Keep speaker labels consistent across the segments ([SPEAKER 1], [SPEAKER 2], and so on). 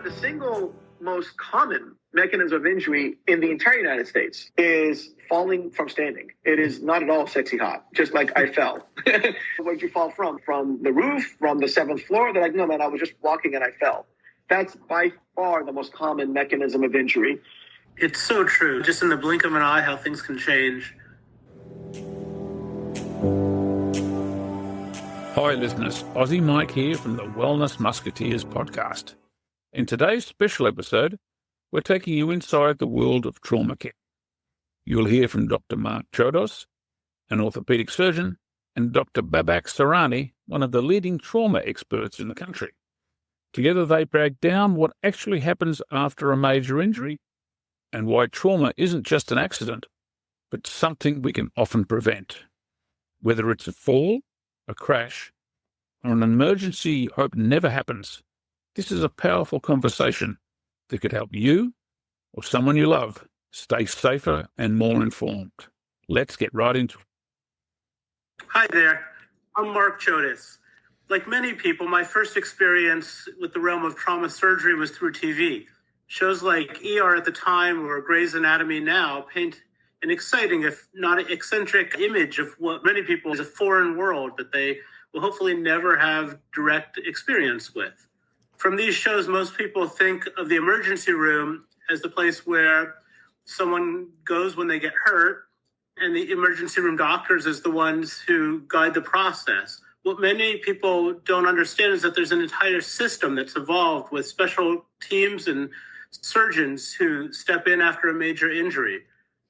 [SPEAKER 1] the single most common mechanism of injury in the entire United States is falling from standing. It is not at all sexy hot, just like I fell. Where'd you fall from? From the roof, from the 7th floor? They're like, no, man, I was just walking and I fell. That's by far the most common mechanism of injury.
[SPEAKER 2] It's so true. Just in the blink of an eye, how things can change.
[SPEAKER 3] Hi listeners, Aussie Mike here from the Wellness Musketeers podcast. In today's special episode, we're taking you inside the world of trauma care. You'll hear from Dr. Marc Chodos, an orthopedic surgeon, and Dr. Babak Sarani, one of the leading trauma experts in the country. Together they break down what actually happens after a major injury and why trauma isn't just an accident, but something we can often prevent. Whether it's a fall, a crash, or an emergency you hope never happens, this is a powerful conversation that could help you or someone you love stay safer and more informed. Let's get right into it.
[SPEAKER 2] Hi there, I'm Marc Chodos. Like many people, my first experience with the realm of trauma surgery was through TV. Shows like ER at the time or Grey's Anatomy now paint an exciting, if not eccentric, image of what many people is a foreign world that they will hopefully never have direct experience with. From these shows, most people think of the emergency room as the place where someone goes when they get hurt, and the emergency room doctors as the ones who guide the process. What many people don't understand is that there's an entire system that's evolved with special teams and surgeons who step in after a major injury.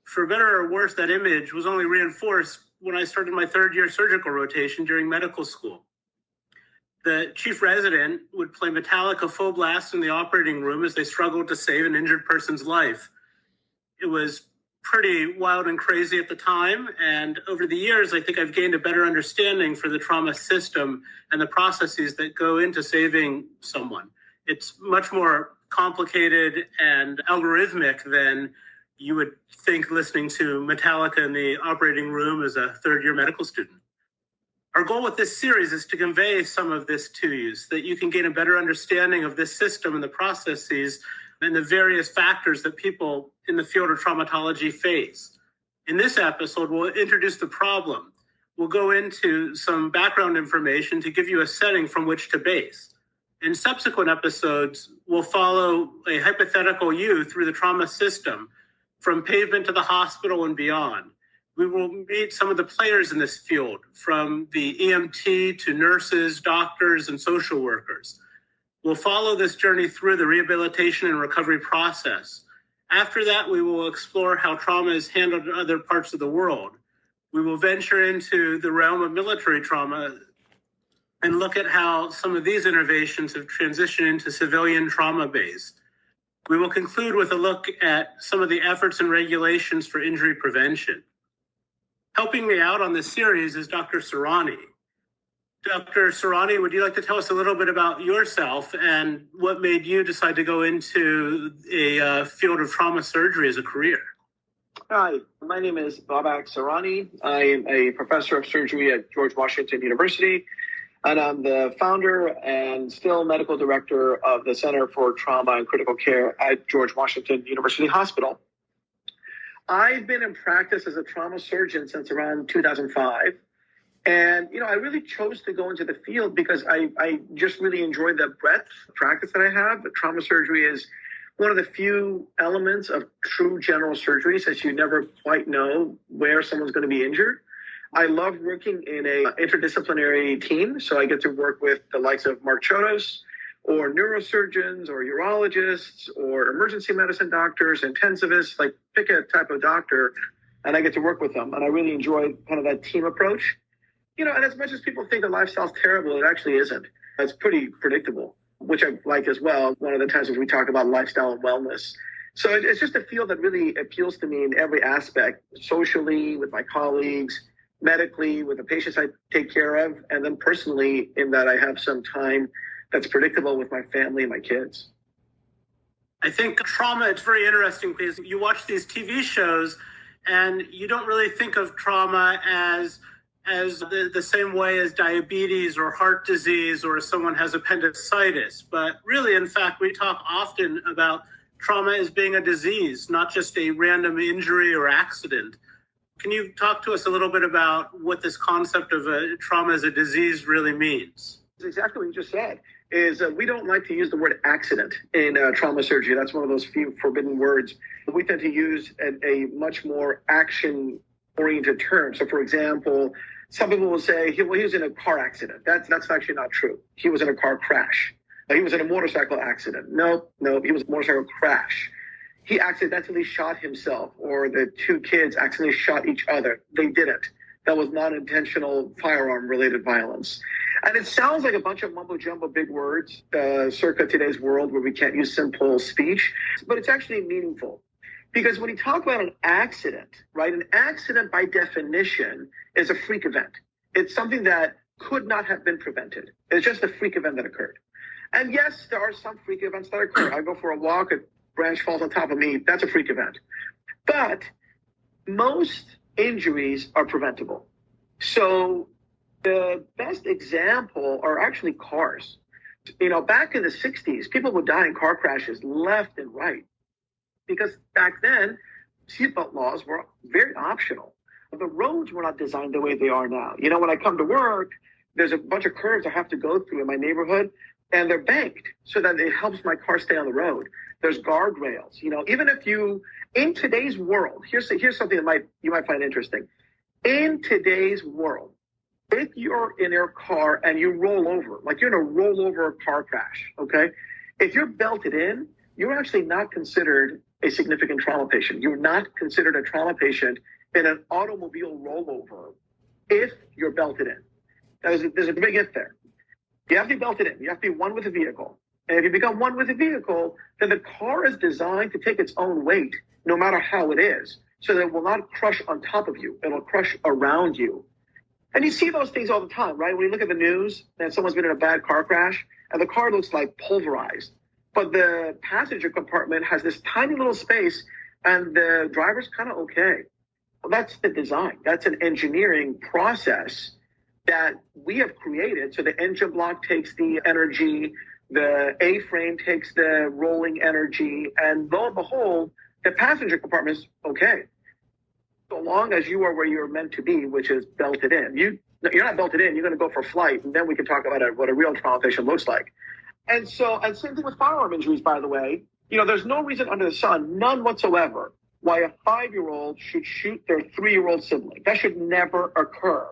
[SPEAKER 2] For better or worse, that image was only reinforced when I started my third-year surgical rotation during medical school. The chief resident would play Metallica full blast in the operating room as they struggled to save an injured person's life. It was pretty wild and crazy at the time, and over the years, I think I've gained a better understanding for the trauma system and the processes that go into saving someone. It's much more complicated and algorithmic than you would think listening to Metallica in the operating room as a third-year medical student. Our goal with this series is to convey some of this to you so that you can gain a better understanding of this system and the processes and the various factors that people in the field of traumatology face. In this episode, we'll introduce the problem. We'll go into some background information to give you a setting from which to base. In subsequent episodes, we'll follow a hypothetical you through the trauma system, from pavement to the hospital and beyond. We will meet some of the players in this field, from the EMT to nurses, doctors, and social workers. We'll follow this journey through the rehabilitation and recovery process. After that, we will explore how trauma is handled in other parts of the world. We will venture into the realm of military trauma and look at how some of these innovations have transitioned into civilian trauma base. We will conclude with a look at some of the efforts and regulations for injury prevention. Helping me out on this series is Dr. Sarani. Dr. Sarani, would you like to tell us a little bit about yourself and what made you decide to go into a field of trauma surgery as a career?
[SPEAKER 1] Hi, my name is Babak Sarani. I am a professor of surgery at George Washington University, and I'm the founder and still medical director of the Center for Trauma and Critical Care at George Washington University Hospital. I've been in practice as a trauma surgeon since around 2005. And, I really chose to go into the field because I just really enjoy the breadth of practice that I have. But trauma surgery is one of the few elements of true general surgery, since you never quite know where someone's going to be injured. I love working in a interdisciplinary team. So I get to work with the likes of Marc Chodos, or neurosurgeons, or urologists, or emergency medicine doctors, intensivists, like pick a type of doctor, and I get to work with them. And I really enjoy kind of that team approach. And as much as people think the lifestyle's terrible, it actually isn't. It's pretty predictable, which I like as well. One of the times when we talk about lifestyle and wellness. So it's just a field that really appeals to me in every aspect, socially, with my colleagues, medically, with the patients I take care of, and then personally, in that I have some time that's predictable with my family and my kids.
[SPEAKER 2] I think trauma, it's very interesting because you watch these TV shows and you don't really think of trauma as as the same way as diabetes or heart disease or someone has appendicitis. But really, in fact, we talk often about trauma as being a disease, not just a random injury or accident. Can you talk to us a little bit about what this concept of trauma as a disease really means?
[SPEAKER 1] It's exactly what you just said. We don't like to use the word accident in trauma surgery. That's one of those few forbidden words. We tend to use a much more action-oriented term. So, for example, some people will say, he was in a car accident. That's actually not true. He was in a car crash. He was in a motorcycle accident. No, he was in a motorcycle crash. He accidentally shot himself, or the two kids accidentally shot each other. They didn't. That was non-intentional firearm-related violence. And it sounds like a bunch of mumbo-jumbo big words, circa today's world where we can't use simple speech, but it's actually meaningful. Because when you talk about an accident, right, an accident by definition is a freak event. It's something that could not have been prevented. It's just a freak event that occurred. And yes, there are some freak events that occur. I go for a walk, a branch falls on top of me, that's a freak event. But most injuries are preventable. So the best example are actually cars. Back in the 60s, people would die in car crashes left and right. Because back then, seatbelt laws were very optional. The roads were not designed the way they are now. When I come to work, there's a bunch of curves I have to go through in my neighborhood, and they're banked so that it helps my car stay on the road. There's guardrails. Even if in today's world, here's something that you might find interesting. In today's world, if you're in your car and you roll over, like you're in a rollover car crash, okay? If you're belted in, you're actually not considered a significant trauma patient. You're not considered a trauma patient in an automobile rollover if you're belted in. There's a big if there. You have to be belted in. You have to be one with the vehicle. And if you become one with the vehicle, then the car is designed to take its own weight, no matter how it is, so that it will not crush on top of you. It'll crush around you. And you see those things all the time, right? When you look at the news and someone's been in a bad car crash and the car looks like pulverized, but the passenger compartment has this tiny little space and the driver's kind of okay. Well, that's the design. That's an engineering process that we have created. So the engine block takes the energy, the A-frame takes the rolling energy, and lo and behold, the passenger compartment is okay. So long as you are where you're meant to be, which is belted in. You're not belted in, you're going to go for flight, and then we can talk about what a real trauma patient looks like. And same thing with firearm injuries, by the way. There's no reason under the sun, none whatsoever, why a 5-year-old should shoot their 3-year-old sibling. That should never occur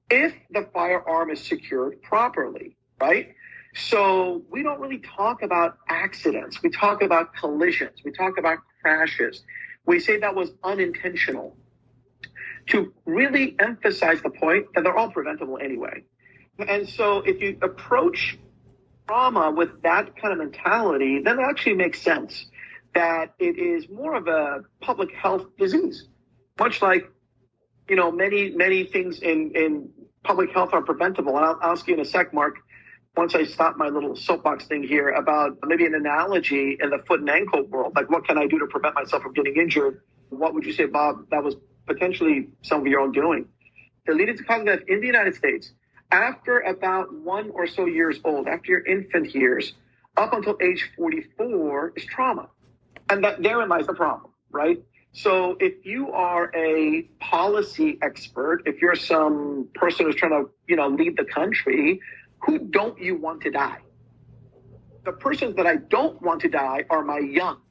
[SPEAKER 1] if the firearm is secured properly, right? So we don't really talk about accidents. We talk about collisions. We talk about crashes. We say that was unintentional to really emphasize the point that they're all preventable anyway. And so if you approach trauma with that kind of mentality, then it actually makes sense that it is more of a public health disease. Much like, many things in public health are preventable. And I'll ask you in a sec, Mark, once I stop my little soapbox thing here, about maybe an analogy in the foot and ankle world. Like, what can I do to prevent myself from getting injured? What would you say, Bob, that was potentially some of your own doing? The leading cause of death in the United States, after about 1 or so years old, after your infant years, up until age 44, is trauma. And therein lies the problem, right? So if you are a policy expert, if you're some person who's trying to, lead the country, who don't you want to die? The persons that I don't want to die are my young,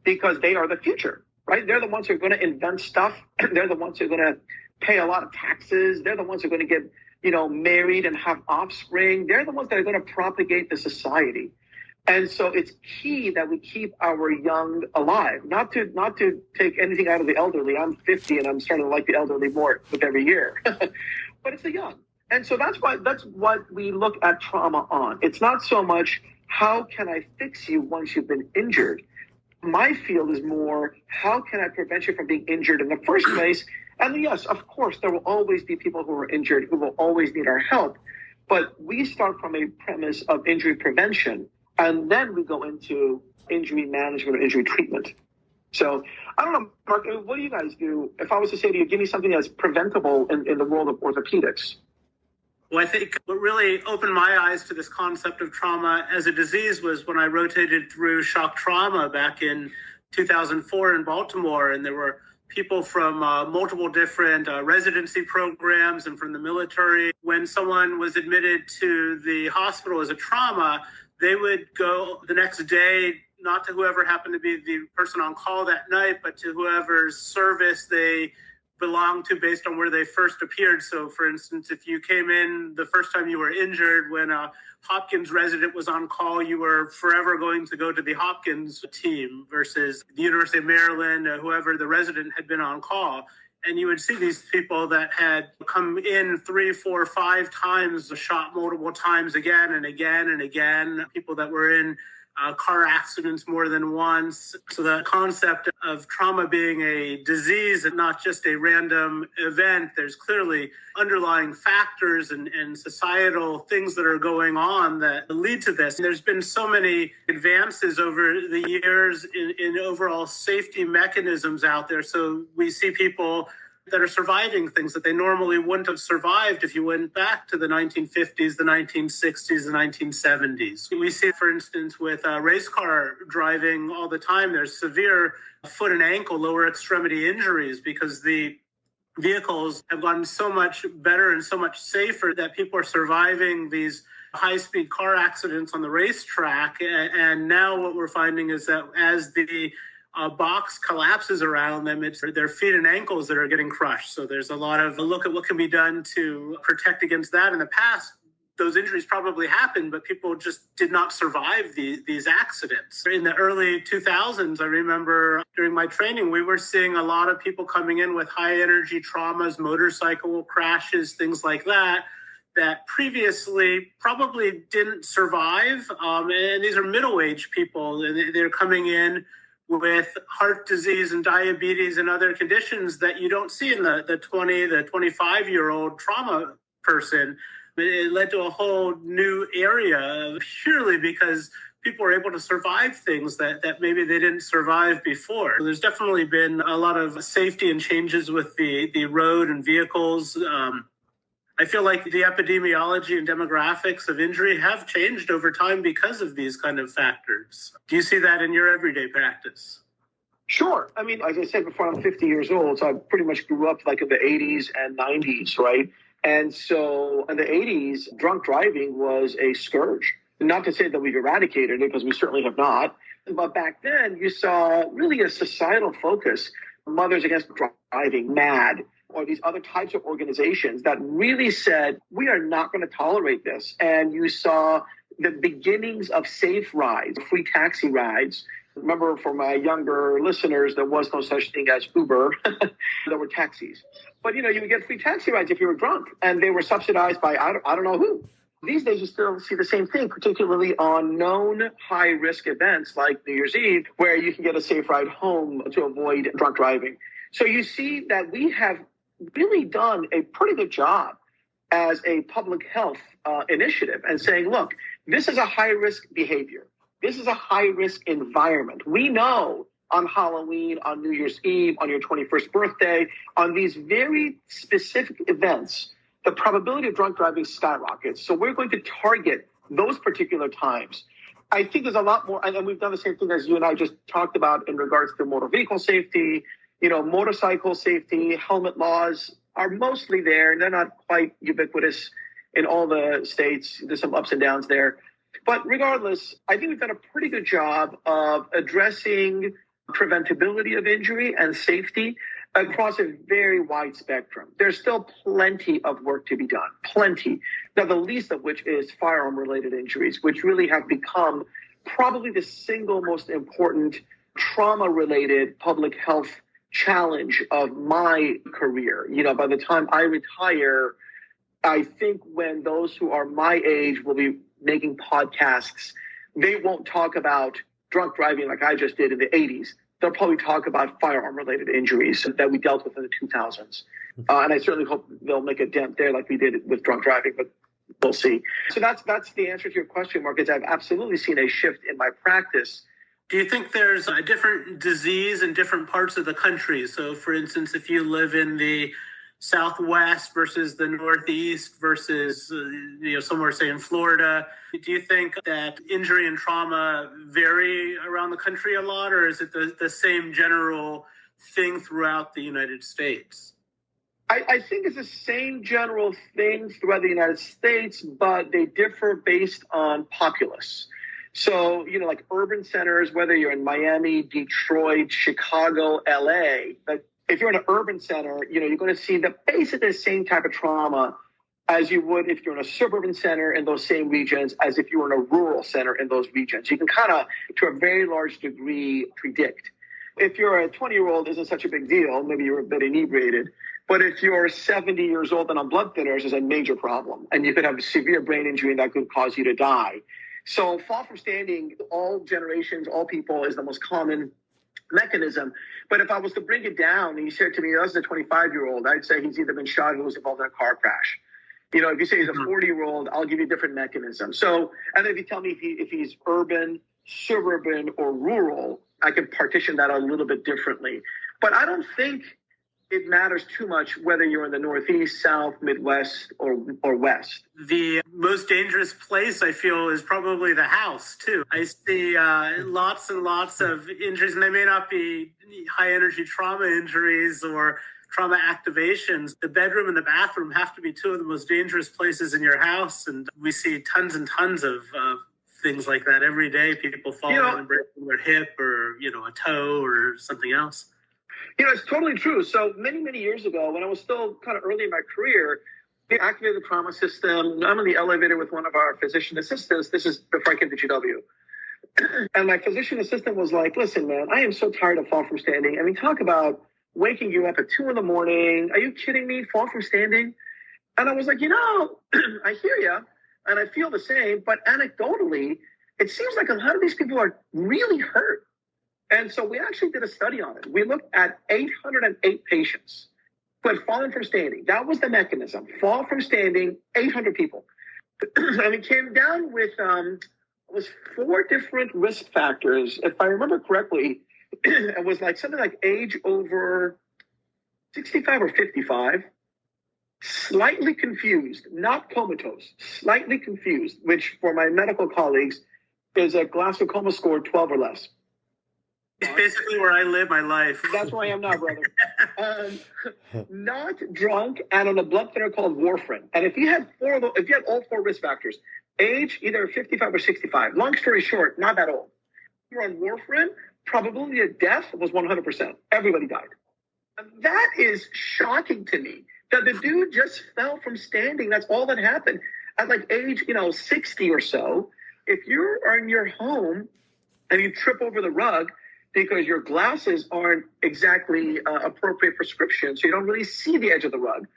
[SPEAKER 1] because they are the future, right? They're the ones who are going to invent stuff. They're the ones who are going to pay a lot of taxes. They're the ones who are going to get, married and have offspring. They're the ones that are going to propagate the society. And so it's key that we keep our young alive, not to take anything out of the elderly. I'm 50 and I'm starting to like the elderly more with every year, but it's the young. And so that's what we look at trauma on. It's not so much how can I fix you once you've been injured. My field is more how can I prevent you from being injured in the first place. And yes, of course, there will always be people who are injured who will always need our help. But we start from a premise of injury prevention, and then we go into injury management or injury treatment. So I don't know, Mark, what do you guys do? If I was to say to you, give me something that's preventable in the world of orthopedics.
[SPEAKER 2] Well, I think what really opened my eyes to this concept of trauma as a disease was when I rotated through shock trauma back in 2004 in Baltimore, and there were people from multiple different residency programs and from the military. When someone was admitted to the hospital as a trauma, they would go the next day, not to whoever happened to be the person on call that night, but to whoever's service they belonged to based on where they first appeared. So, for instance, if you came in the first time you were injured when a Hopkins resident was on call, you were forever going to go to the Hopkins team versus the University of Maryland, whoever the resident had been on call. And you would see these people that had come in 3, 4, 5 times, shot multiple times again and again and again, people that were in car accidents more than once. So the concept of trauma being a disease and not just a random event, there's clearly underlying factors and societal things that are going on that lead to this. And there's been so many advances over the years in overall safety mechanisms out there. So we see people that are surviving things that they normally wouldn't have survived if you went back to the 1950s, the 1960s, the 1970s. We see, for instance, with race car driving all the time, there's severe foot and ankle, lower extremity injuries because the vehicles have gotten so much better and so much safer that people are surviving these high-speed car accidents on the racetrack. And now what we're finding is that as the box collapses around them, it's their feet and ankles that are getting crushed. So there's a lot of a look at what can be done to protect against that. In the past, those injuries probably happened, but people just did not survive these accidents. In the early 2000s, I remember during my training, we were seeing a lot of people coming in with high energy traumas, motorcycle crashes, things like that previously probably didn't survive. And these are middle-aged people, and they're coming in with heart disease and diabetes and other conditions that you don't see in the 20, the 25-year-old trauma person. It led to a whole new area purely because people were able to survive things that maybe they didn't survive before. There's definitely been a lot of safety and changes with the road and vehicles. I feel like the epidemiology and demographics of injury have changed over time because of these kind of factors. Do you see that in your everyday practice?
[SPEAKER 1] Sure. I mean, as I said before, I'm 50 years old, so I pretty much grew up like in the 80s and 90s, right? And so in the 80s, drunk driving was a scourge. Not to say that we've eradicated it, because we certainly have not. But back then, you saw really a societal focus. Mothers Against Driving, MAD, or these other types of organizations that really said, we are not going to tolerate this. And you saw the beginnings of safe rides, free taxi rides. Remember, for my younger listeners, there was no such thing as Uber. There were taxis. But, you would get free taxi rides if you were drunk, and they were subsidized by I don't know who. These days, you still see the same thing, particularly on known high-risk events like New Year's Eve, where you can get a safe ride home to avoid drunk driving. So you see that we have really done a pretty good job as a public health initiative and saying, look, this is a high-risk behavior. This is a high-risk environment. We know on Halloween, on New Year's Eve, on your 21st birthday, on these very specific events, the probability of drunk driving skyrockets. So we're going to target those particular times. I think there's a lot more, and we've done the same thing as you and I just talked about in regards to motor vehicle safety. Motorcycle safety, helmet laws are mostly there. They're not quite ubiquitous in all the states. There's some ups and downs there. But regardless, I think we've done a pretty good job of addressing preventability of injury and safety across a very wide spectrum. There's still plenty of work to be done, plenty. Now, the least of which is firearm-related injuries, which really have become probably the single most important trauma-related public health challenge of my career. By the time I retire, I think when those who are my age will be making podcasts, they won't talk about drunk driving like I just did in the 80s. They'll probably talk about firearm-related injuries that we dealt with in the 2000s. And I certainly hope they'll make a dent there like we did with drunk driving, but we'll see. So that's the answer to your question, Mark, is I've absolutely seen a shift in my practice
[SPEAKER 2] Do you think there's a different disease in different parts of the country? So, for instance, if you live in the Southwest versus the Northeast versus, somewhere, say, in Florida, do you think that injury and trauma vary around the country a lot, or is it the same general thing throughout the United States?
[SPEAKER 1] I think it's the same general thing throughout the United States, but they differ based on populace. So, like urban centers, whether you're in Miami, Detroit, Chicago, LA, but if you're in an urban center, you're going to see basically the same type of trauma as you would if you're in a suburban center in those same regions as if you were in a rural center in those regions. You can kind of, to a very large degree, predict. If you're a 20-year-old, isn't such a big deal. Maybe you're a bit inebriated. But if you're 70 years old and on blood thinners, is a major problem. And you could have a severe brain injury and that could cause you to die. So fall from standing, all generations, all people, is the most common mechanism. But if I was to bring it down and you said to me, that's a 25-year-old, I'd say he's either been shot or was involved in a car crash. If you say he's a 40-year-old, I'll give you a different mechanism. So, and then if you tell me if he's urban, suburban, or rural, I can partition that a little bit differently. But I don't think it matters too much whether you're in the Northeast, South, Midwest, or West.
[SPEAKER 2] The most dangerous place, I feel, is probably the house, too. I see lots and lots of injuries, and they may not be high-energy trauma injuries or trauma activations. The bedroom and the bathroom have to be two of the most dangerous places in your house, and we see tons and tons of things like that every day. People falling and breaking their hip or, a toe or something else.
[SPEAKER 1] It's totally true. So many years ago, when I was still kind of early in my career, we activated the trauma system. I'm in the elevator with one of our physician assistants. This is before I came to GW. And my physician assistant was like, listen, man, I am so tired of fall from standing. I mean, talk about waking you up at 2 a.m. Are you kidding me? Fall from standing? And I was like, I hear you. And I feel the same. But anecdotally, it seems like a lot of these people are really hurt. And so we actually did a study on it. We looked at 808 patients who had fallen from standing. That was the mechanism. Fall from standing, 800 people. And it came down with was 4 different risk factors. If I remember correctly, it was like something like age over 65 or 55, slightly confused, not comatose, slightly confused, which for my medical colleagues is a Glasgow Coma score 12 or less.
[SPEAKER 2] It's basically where I live my life.
[SPEAKER 1] That's where I am now, brother. Not drunk and on a blood thinner called warfarin. And if you had all 4 risk factors, age either 55 or 65. Long story short, not that old. You're on warfarin, probability of death was 100%. Everybody died. And that is shocking to me. That the dude just fell from standing. That's all that happened. At like age, 60 or so, if you're in your home and you trip over the rug because your glasses aren't exactly appropriate prescription, so you don't really see the edge of the rug,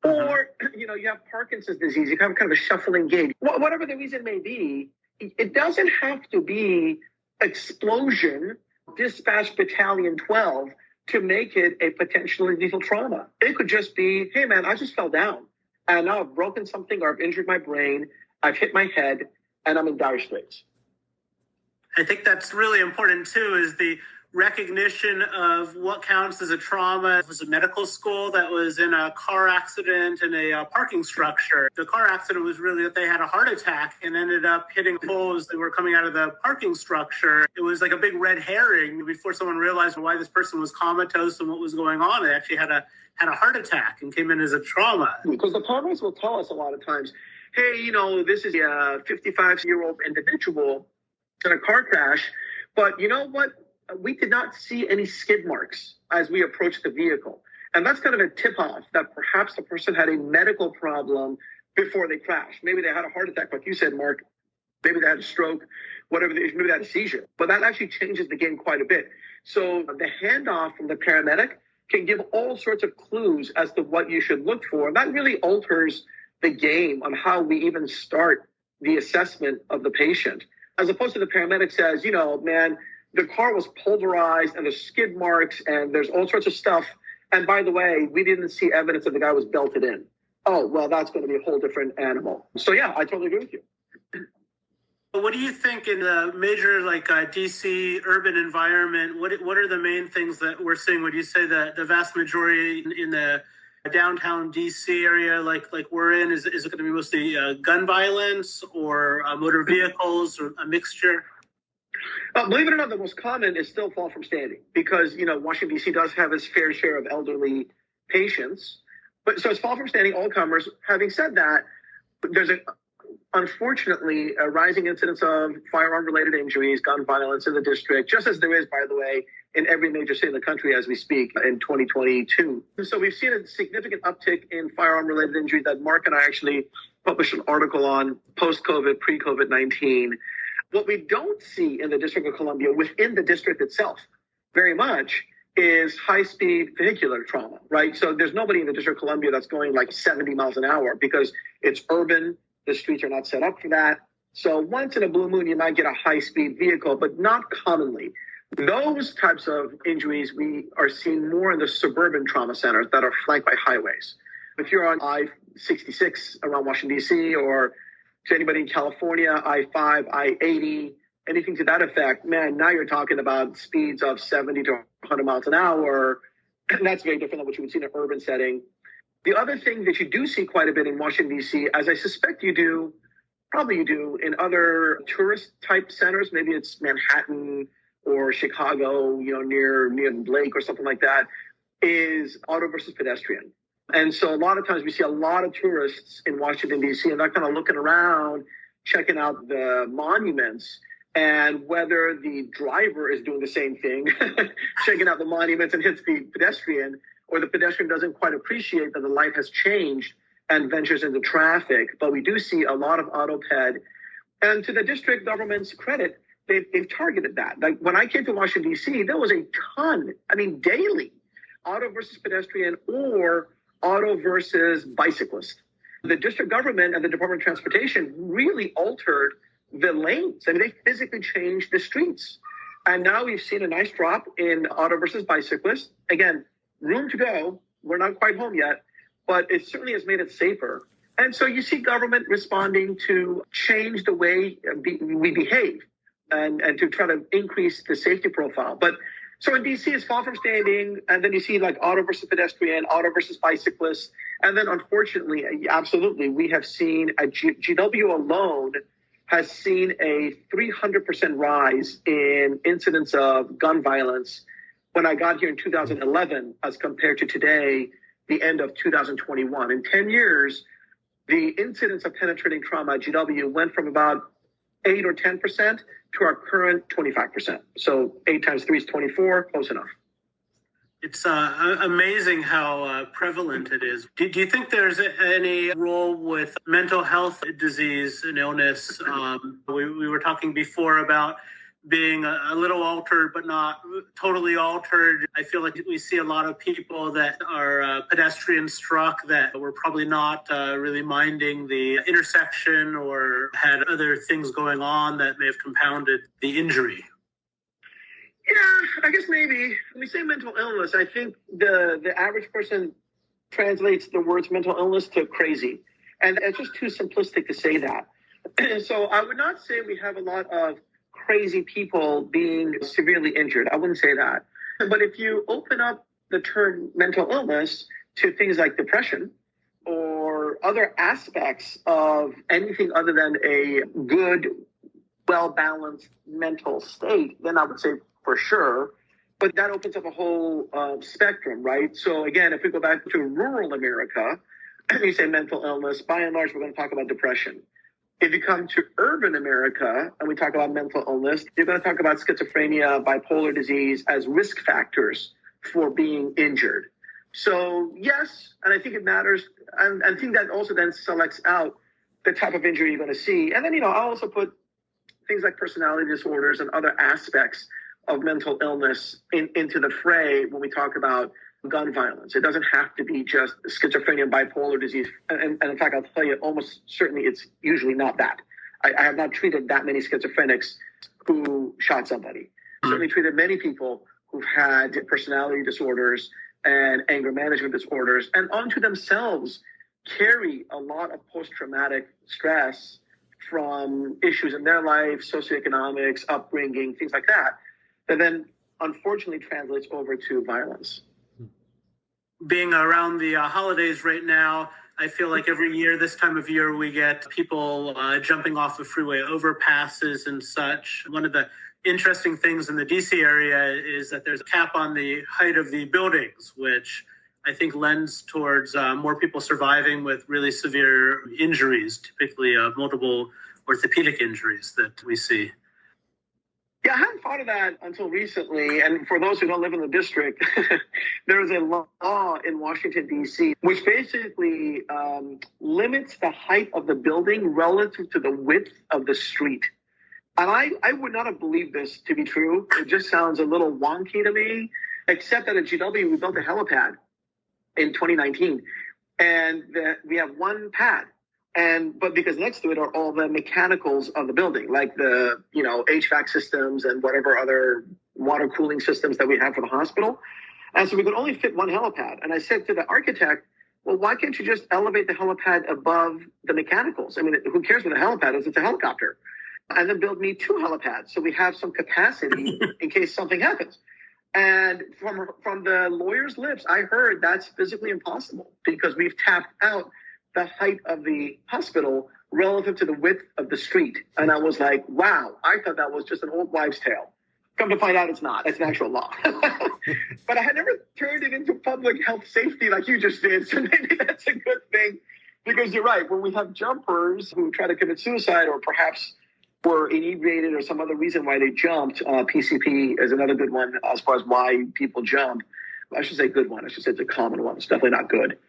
[SPEAKER 1] or, you have Parkinson's disease, you have kind of a shuffling gait, whatever the reason may be, it doesn't have to be explosion, dispatch battalion 12 to make it a potentially lethal trauma. It could just be, hey man, I just fell down and now I've broken something or I've injured my brain, I've hit my head, and I'm in dire straits.
[SPEAKER 2] I think that's really important too, is the recognition of what counts as a trauma. It was a medical school that was in a car accident in a parking structure. The car accident was really that they had a heart attack and ended up hitting a pole as they were coming out of the parking structure. It was like a big red herring before someone realized why this person was comatose and what was going on. They actually had a heart attack and came in as a trauma. Because
[SPEAKER 1] the paramedics will tell us a lot of times, hey, this is a 55-year-old individual in a car crash, but you know what? We did not see any skid marks as we approached the vehicle. And that's kind of a tip-off that perhaps the person had a medical problem before they crashed. Maybe they had a heart attack, like you said, Mark. Maybe they had a stroke, maybe they had a seizure. But that actually changes the game quite a bit. So the handoff from the paramedic can give all sorts of clues as to what you should look for. And that really alters the game on how we even start the assessment of the patient. As opposed to the paramedic says, man, the car was pulverized and there's skid marks and there's all sorts of stuff. And by the way, we didn't see evidence that the guy was belted in. Oh, well, that's going to be a whole different animal. So, yeah, I totally agree with you.
[SPEAKER 2] What do you think in the major DC urban environment? What are the main things that we're seeing? Would you say that the vast majority in the downtown DC area, like we're in, is it going to be mostly gun violence or motor vehicles or a mixture?
[SPEAKER 1] Believe it or not, the most common is still fall from standing because, Washington, D.C. does have its fair share of elderly patients. But so it's fall from standing, all comers. Having said that, there's unfortunately a rising incidence of firearm-related injuries, gun violence in the district, just as there is, by the way, in every major city in the country as we speak in 2022. So we've seen a significant uptick in firearm-related injuries that Mark and I actually published an article on post-COVID, pre-COVID-19. What we don't see in the District of Columbia, within the district itself, very much, is high-speed vehicular trauma, right? So there's nobody in the District of Columbia that's going like 70 miles an hour because it's urban. The streets are not set up for that. So once in a blue moon, you might get a high-speed vehicle, but not commonly. Those types of injuries we are seeing more in the suburban trauma centers that are flanked by highways. If you're on I-66 around Washington, D.C., or to anybody in California, I-5, I-80, anything to that effect, man, now you're talking about speeds of 70 to 100 miles an hour. And that's very different than what you would see in an urban setting. The other thing that you do see quite a bit in Washington, D.C., as I suspect you do in other tourist-type centers, maybe it's Manhattan or Chicago, near Lake or something like that, is auto versus pedestrian. And so a lot of times we see a lot of tourists in Washington, D.C., and they're kind of looking around, checking out the monuments, and whether the driver is doing the same thing, checking out the monuments and hits the pedestrian, or the pedestrian doesn't quite appreciate that the light has changed and ventures into traffic. But we do see a lot of auto-ped. And to the district government's credit, they've targeted that. Like when I came to Washington, D.C., there was a ton, daily, auto versus pedestrian or auto versus bicyclist. The district government and the Department of Transportation really altered the lanes. They physically changed the streets. And now we've seen a nice drop in auto versus bicyclist. Again, room to go. We're not quite home yet, but it certainly has made it safer. And so you see government responding to change the way we behave and to try to increase the safety profile. But so in DC, it's fall from standing, and then you see like auto versus pedestrian, auto versus bicyclist. And then unfortunately, absolutely, we have seen GW alone has seen a 300% rise in incidents of gun violence when I got here in 2011 as compared to today, the end of 2021. In 10 years, the incidence of penetrating trauma at GW went from about 8 or 10% to our current 25%. So 8 times 3 is 24, close enough.
[SPEAKER 2] It's amazing how prevalent it is. Do you think there's any role with mental health disease and illness? We were talking before about being a little altered, but not totally altered. I feel like we see a lot of people that are pedestrian struck that were probably not really minding the intersection or had other things going on that may have compounded the injury.
[SPEAKER 1] Yeah, I guess maybe. When we say mental illness, I think the average person translates the words mental illness to crazy. And it's just too simplistic to say that. So I would not say we have a lot of crazy people being severely injured. I wouldn't say that. But if you open up the term mental illness to things like depression or other aspects of anything other than a good, well-balanced mental state, then I would say for sure. But that opens up a whole spectrum, right? So again, if we go back to rural America, you say mental illness, by and large, we're going to talk about depression. If you come to urban America and we talk about mental illness, you're going to talk about schizophrenia, bipolar disease as risk factors for being injured. So yes, and I think it matters. And I think that also then selects out the type of injury you're going to see. And then, I'll also put things like personality disorders and other aspects of mental illness into the fray when we talk about gun violence. It doesn't have to be just schizophrenia and bipolar disease. And in fact, I'll tell you, almost certainly it's usually not that. I have not treated that many schizophrenics who shot somebody. Certainly treated many people who've had personality disorders and anger management disorders, and onto themselves carry a lot of post-traumatic stress from issues in their life, socioeconomics, upbringing, things like that, that then unfortunately translates over to violence.
[SPEAKER 2] Being around the holidays right now, I feel like every year, this time of year, we get people jumping off of freeway overpasses and such. One of the interesting things in the DC area is that there's a cap on the height of the buildings, which I think lends towards more people surviving with really severe injuries, typically multiple orthopedic injuries that we see.
[SPEAKER 1] Yeah, I hadn't thought of that until recently. And for those who don't live in the district, there is a law in Washington, D.C., which basically limits the height of the building relative to the width of the street. And I would not have believed this to be true. It just sounds a little wonky to me, except that at GW, we built a helipad in 2019. And we have one pad. But because next to it are all the mechanicals of the building, like the, HVAC systems and whatever other water cooling systems that we have for the hospital. And so we could only fit one helipad. And I said to the architect, well, why can't you just elevate the helipad above the mechanicals? I mean, who cares what a helipad is? It's a helicopter. And then build me 2 helipads so we have some capacity in case something happens. And from the lawyer's lips, I heard that's physically impossible because we've tapped out the height of the hospital relative to the width of the street. And I was like, wow, I thought that was just an old wives' tale. Come to find out it's not. It's an actual law. But I had never turned it into public health safety like you just did. So maybe that's a good thing. Because you're right. When we have jumpers who try to commit suicide or perhaps were inebriated or some other reason why they jumped, PCP is another good one as far as why people jump. I should say good one. I should say it's a common one. It's definitely not good.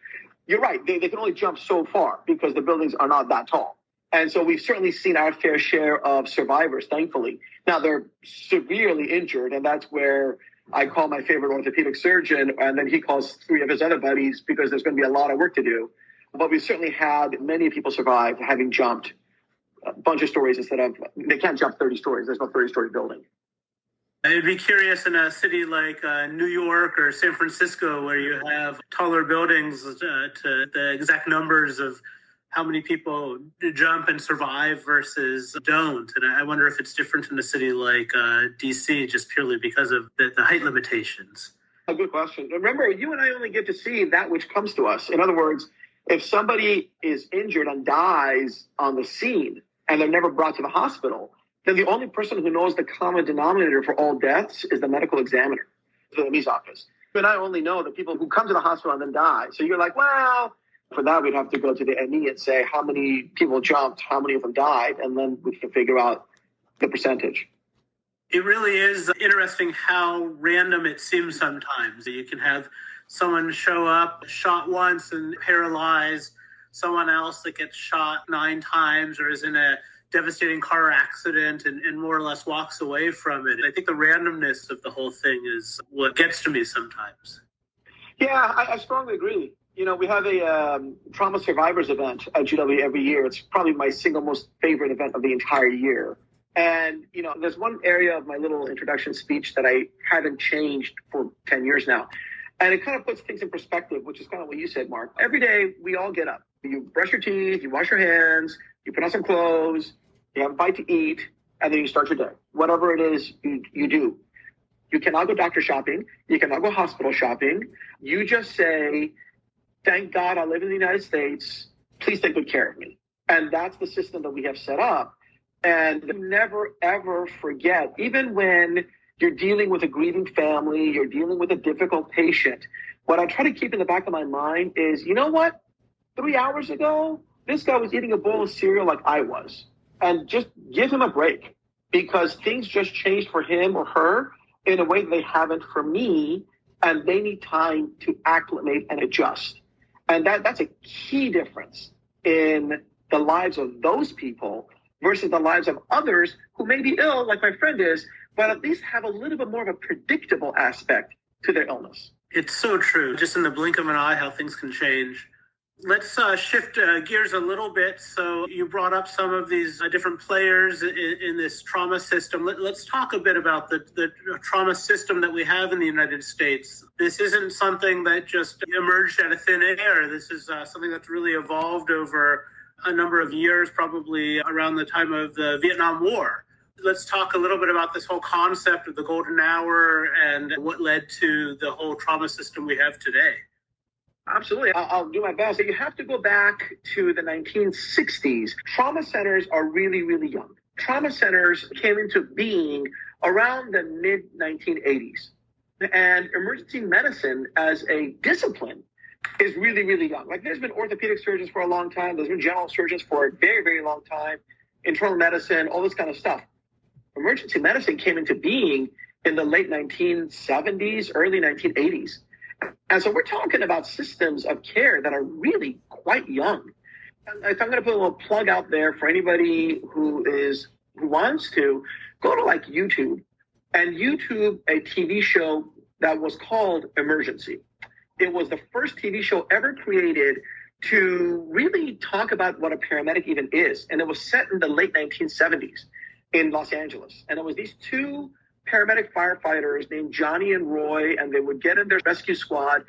[SPEAKER 1] You're right. They can only jump so far because the buildings are not that tall. And so we've certainly seen our fair share of survivors, thankfully. Now, they're severely injured, and that's where I call my favorite orthopedic surgeon, and then he calls 3 of his other buddies because there's going to be a lot of work to do. But we've certainly had many people survive having jumped a bunch of stories instead of, they can't jump 30 stories. There's no 30-story building.
[SPEAKER 2] I'd be curious in a city like New York or San Francisco where you have taller buildings to the exact numbers of how many people jump and survive versus don't. And I wonder if it's different in a city like DC just purely because of the height limitations.
[SPEAKER 1] A good question. Remember, you and I only get to see that which comes to us. In other words, if somebody is injured and dies on the scene and they're never brought to the hospital, then the only person who knows the common denominator for all deaths is the medical examiner, the ME's office. You and I only know the people who come to the hospital and then die. So you're like, well, for that, we'd have to go to the ME and say how many people jumped, how many of them died, and then we can figure out the percentage.
[SPEAKER 2] It really is interesting how random it seems sometimes. You can have someone show up, shot once and paralyzed, someone else that gets shot 9 times or is in a devastating car accident and more or less walks away from it. I think the randomness of the whole thing is what gets to me sometimes.
[SPEAKER 1] Yeah, I strongly agree. We have a trauma survivors event at GW every year. It's probably my single most favorite event of the entire year. And, there's one area of my little introduction speech that I haven't changed for 10 years now. And it kind of puts things in perspective, which is kind of what you said, Mark. Every day we all get up. You brush your teeth, you wash your hands, you put on some clothes, you have a bite to eat, and then you start your day. Whatever it is you do. You cannot go doctor shopping. You cannot go hospital shopping. You just say, thank God I live in the United States. Please take good care of me. And that's the system that we have set up. And never, ever forget, even when you're dealing with a grieving family, you're dealing with a difficult patient, what I try to keep in the back of my mind is, you know what? 3 hours ago, this guy was eating a bowl of cereal like I was. And just give him a break because things just changed for him or her in a way that they haven't for me, and they need time to acclimate and adjust. And that's a key difference in the lives of those people versus the lives of others who may be ill, like my friend is, but at least have a little bit more of a predictable aspect to their illness.
[SPEAKER 2] It's so true. Just in the blink of an eye, how things can change. Let's shift gears a little bit. So you brought up some of these different players in this trauma system. Let's talk a bit about the trauma system that we have in the United States. This isn't something that just emerged out of thin air. This is something that's really evolved over a number of years, probably around the time of the Vietnam War. Let's talk a little bit about this whole concept of the golden hour and what led to the whole trauma system we have today.
[SPEAKER 1] Absolutely. I'll do my best. So you have to go back to the 1960s. Trauma centers are really, really young. Trauma centers came into being around the mid-1980s. And emergency medicine as a discipline is really, really young. Like, there's been orthopedic surgeons for a long time. There's been general surgeons for a very, very long time. Internal medicine, all this kind of stuff. Emergency medicine came into being in the late 1970s, early 1980s. And so we're talking about systems of care that are really quite young. If I'm going to put a little plug out there for anybody who wants to, go to like YouTube and YouTube a TV show that was called Emergency. It was the first TV show ever created to really talk about what a paramedic even is. And it was set in the late 1970s in Los Angeles. And it was these two paramedic firefighters named Johnny and Roy, and they would get in their rescue squad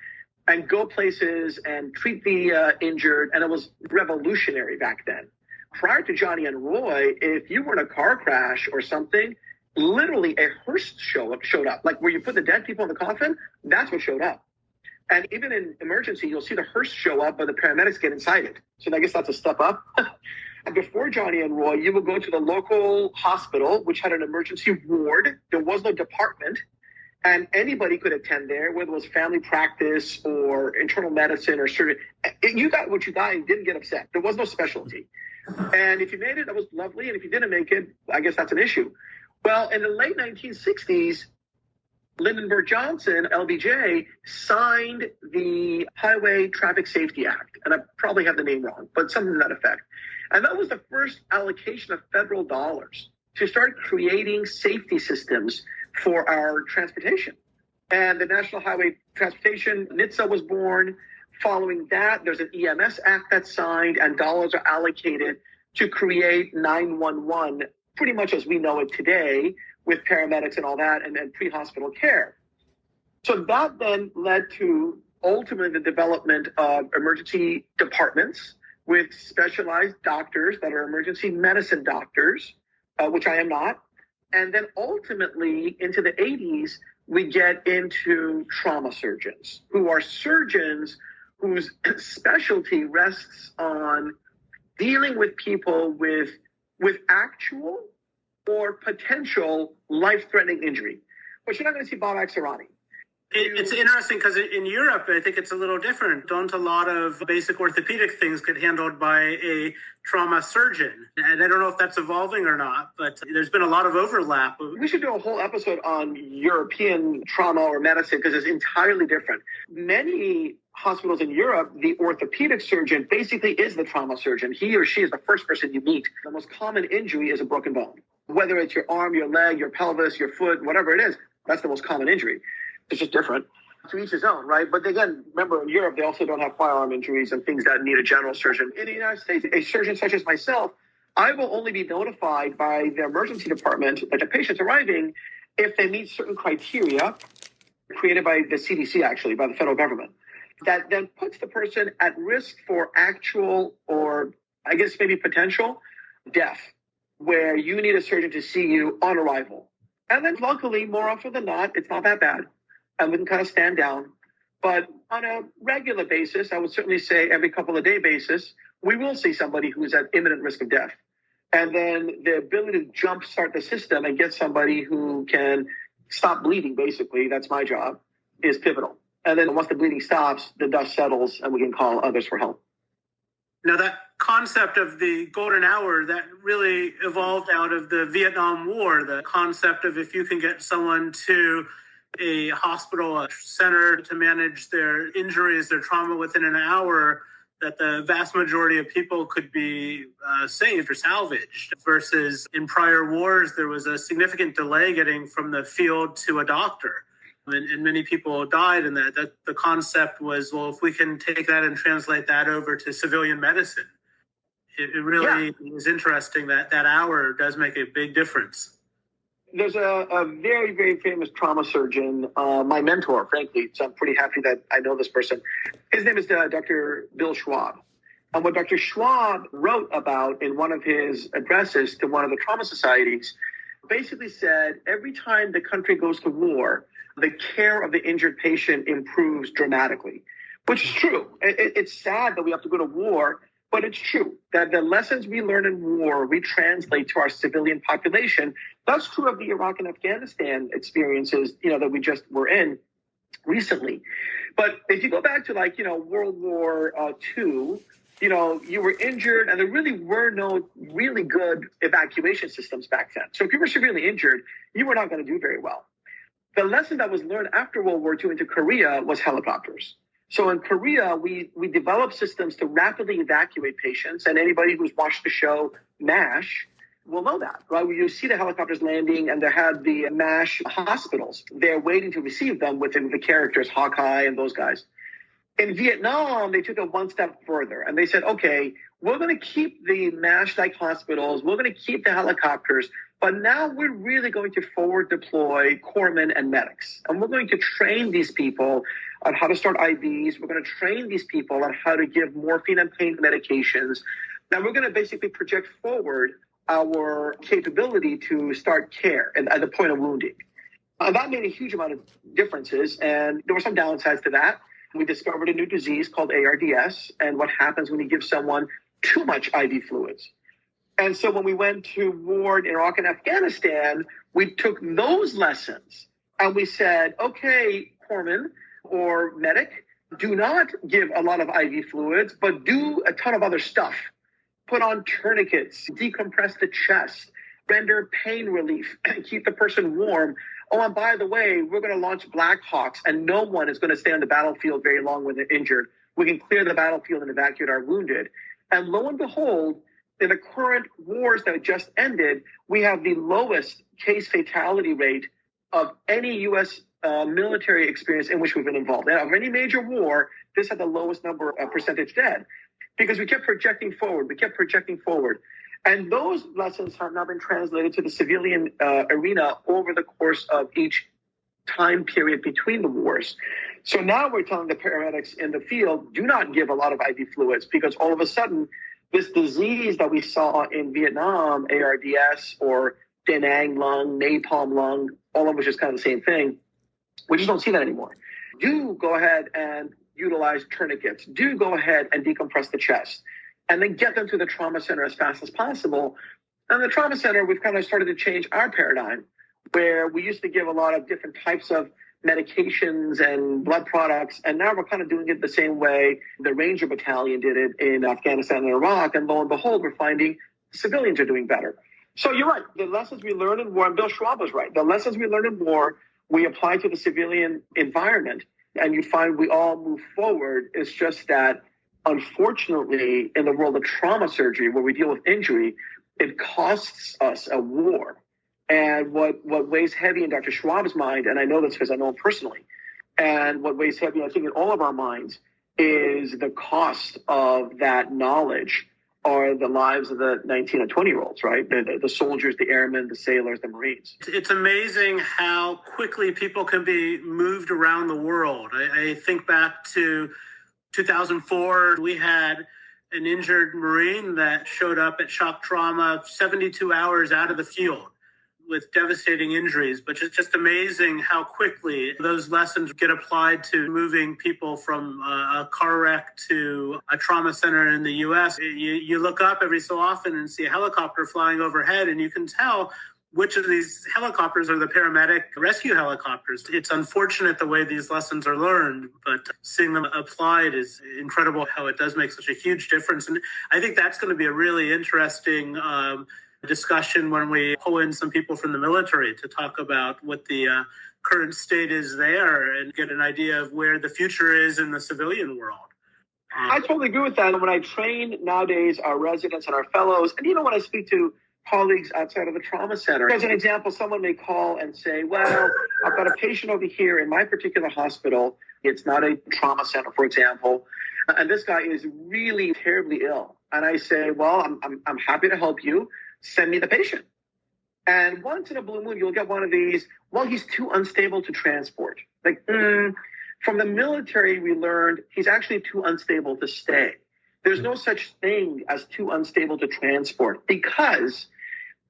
[SPEAKER 1] and go places and treat the injured. And it was revolutionary back then. Prior to Johnny and Roy, if you were in a car crash or something, literally a hearse showed up. Like where you put the dead people in the coffin, that's what showed up. And even in emergency, you'll see the hearse show up, but the paramedics get inside it. So I guess that's a step up. And before Johnny and Roy, you would go to the local hospital, which had an emergency ward. There was no department, and anybody could attend there, whether it was family practice or internal medicine or surgery. You got what you got and didn't get upset. There was no specialty. And if you made it, that was lovely. And if you didn't make it, I guess that's an issue. Well, in the late 1960s, Lyndon B. Johnson, LBJ, signed the Highway Traffic Safety Act. And I probably have the name wrong, but something to that effect. And that was the first allocation of federal dollars to start creating safety systems for our transportation. And the National Highway Transportation, NHTSA, was born. Following that, there's an EMS Act that's signed, and dollars are allocated to create 911, pretty much as we know it today, with paramedics and all that, and pre-hospital care. So that then led to ultimately the development of emergency departments with specialized doctors that are emergency medicine doctors, which I am not. And then ultimately into the 80s, we get into trauma surgeons, who are surgeons whose specialty rests on dealing with people with actual or potential life-threatening injury. But you're not going to see Babak Sarani.
[SPEAKER 2] It's interesting because in Europe, I think it's a little different. Don't a lot of basic orthopedic things get handled by a trauma surgeon? And I don't know if that's evolving or not, but there's been a lot of overlap.
[SPEAKER 1] We should do a whole episode on European trauma or medicine because it's entirely different. Many hospitals in Europe, the orthopedic surgeon basically is the trauma surgeon. He or she is the first person you meet. The most common injury is a broken bone. Whether it's your arm, your leg, your pelvis, your foot, whatever it is, that's the most common injury. It's just different. To each his own, right? But again, remember, in Europe, they also don't have firearm injuries and things that need a general surgeon. In the United States, a surgeon such as myself, I will only be notified by the emergency department that the patient's arriving if they meet certain criteria created by the CDC, actually, by the federal government, that then puts the person at risk for actual or, I guess, maybe potential death, where you need a surgeon to see you on arrival. And then luckily, more often than not, it's not that bad. And we can kind of stand down. But on a regular basis, I would certainly say every couple of day basis, we will see somebody who's at imminent risk of death. And then the ability to jumpstart the system and get somebody who can stop bleeding, basically, that's my job, is pivotal. And then once the bleeding stops, the dust settles and we can call others for help.
[SPEAKER 2] Now, that concept of the golden hour, that really evolved out of the Vietnam War, the concept of if you can get someone to a hospital, a center to manage their injuries, their trauma within an hour, that the vast majority of people could be saved or salvaged. Versus in prior wars, there was a significant delay getting from the field to a doctor. And many people died, and that the concept was, well, if we can take that and translate that over to civilian medicine, it really is interesting that hour does make a big difference.
[SPEAKER 1] There's a very, very famous trauma surgeon, my mentor, frankly, so I'm pretty happy that I know this person. His name is Dr. Bill Schwab. And what Dr. Schwab wrote about in one of his addresses to one of the trauma societies basically said every time the country goes to war, the care of the injured patient improves dramatically, which is true. It's sad that we have to go to war, but it's true that the lessons we learn in war, we translate to our civilian population. That's true of the Iraq and Afghanistan experiences, that we just were in recently. But if you go back to World War II, you were injured and there really were no really good evacuation systems back then. So if you were severely injured, you were not going to do very well. The lesson that was learned after World War II into Korea was helicopters. So in Korea, we developed systems to rapidly evacuate patients. And anybody who's watched the show MASH will know that, right? You see the helicopters landing and they had the MASH hospitals. They're waiting to receive them with the characters, Hawkeye and those guys. In Vietnam, they took it one step further and they said, okay, we're going to keep the MASH-like hospitals. We're going to keep the helicopters. But now we're really going to forward deploy corpsmen and medics. And we're going to train these people on how to start IVs. We're going to train these people on how to give morphine and pain medications. Now we're going to basically project forward our capability to start care at the point of wounding. That made a huge amount of differences. And there were some downsides to that. We discovered a new disease called ARDS and what happens when you give someone too much IV fluids. And so when we went to war in Iraq and Afghanistan, we took those lessons and we said, okay, corpsman or medic, do not give a lot of IV fluids, but do a ton of other stuff. Put on tourniquets, decompress the chest, render pain relief, keep the person warm. Oh, and by the way, we're going to launch Black Hawks, and no one is going to stay on the battlefield very long when they're injured. We can clear the battlefield and evacuate our wounded. And lo and behold, in the current wars that just ended, we have the lowest case fatality rate of any U.S. Military experience in which we've been involved. Of any major war, this had the lowest number of percentage dead because we kept projecting forward. And those lessons have now been translated to the civilian arena over the course of each time period between the wars. So now we're telling the paramedics in the field, do not give a lot of IV fluids because all of a sudden, this disease that we saw in Vietnam, ARDS or Da Nang lung, napalm lung, all of which is kind of the same thing, we just don't see that anymore. Do go ahead and utilize tourniquets. Do go ahead and decompress the chest. And then get them to the trauma center as fast as possible. And the trauma center, we've kind of started to change our paradigm, where we used to give a lot of different types of medications and blood products. And now we're kind of doing it the same way the Ranger Battalion did it in Afghanistan and Iraq. And lo and behold, we're finding civilians are doing better. So you're right. The lessons we learned in war, and Bill Schwab was right. The lessons we learned in war, we apply to the civilian environment. And you find we all move forward. It's just that, unfortunately, in the world of trauma surgery, where we deal with injury, it costs us a war. And what weighs heavy in Dr. Schwab's mind, and I know this because I know him personally, and what weighs heavy, I think, in all of our minds is the cost of that knowledge are the lives of the 19 and 20-year-olds, right? The soldiers, the airmen, the sailors, the Marines.
[SPEAKER 2] It's amazing how quickly people can be moved around the world. I think back to 2004, we had an injured Marine that showed up at shock trauma 72 hours out of the field with devastating injuries, but it's just amazing how quickly those lessons get applied to moving people from a car wreck to a trauma center in the U.S. You look up every so often and see a helicopter flying overhead, and you can tell which of these helicopters are the paramedic rescue helicopters. It's unfortunate the way these lessons are learned, but seeing them applied is incredible how it does make such a huge difference. And I think that's going to be a really interesting discussion when we pull in some people from the military to talk about what the current state is there and get an idea of where the future is in the civilian world.
[SPEAKER 1] I totally agree with that. And when I train nowadays our residents and our fellows, and even when I speak to colleagues outside of the trauma center, as an example, someone may call and say, well, I've got a patient over here in my particular hospital. It's not a trauma center, for example. And this guy is really terribly ill. And I say, well, I'm happy to help you. Send me the patient. And once in a blue moon, you'll get one of these, well, he's too unstable to transport. Like, from the military, we learned he's actually too unstable to stay. There's no such thing as too unstable to transport, because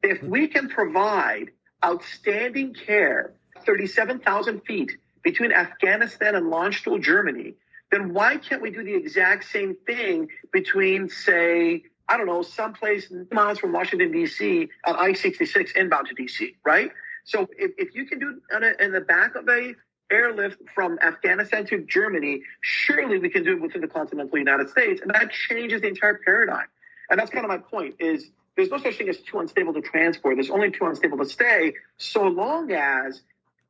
[SPEAKER 1] if we can provide outstanding care 37,000 feet between Afghanistan and Landstuhl, Germany, then why can't we do the exact same thing between, say, I don't know, someplace miles from Washington, D.C. on I-66 inbound to D.C., right? So if you can do it in the back of a airlift from Afghanistan to Germany, surely we can do it within the continental United States. And that changes the entire paradigm. And that's kind of my point, is there's no such thing as too unstable to transport. There's only too unstable to stay, so long as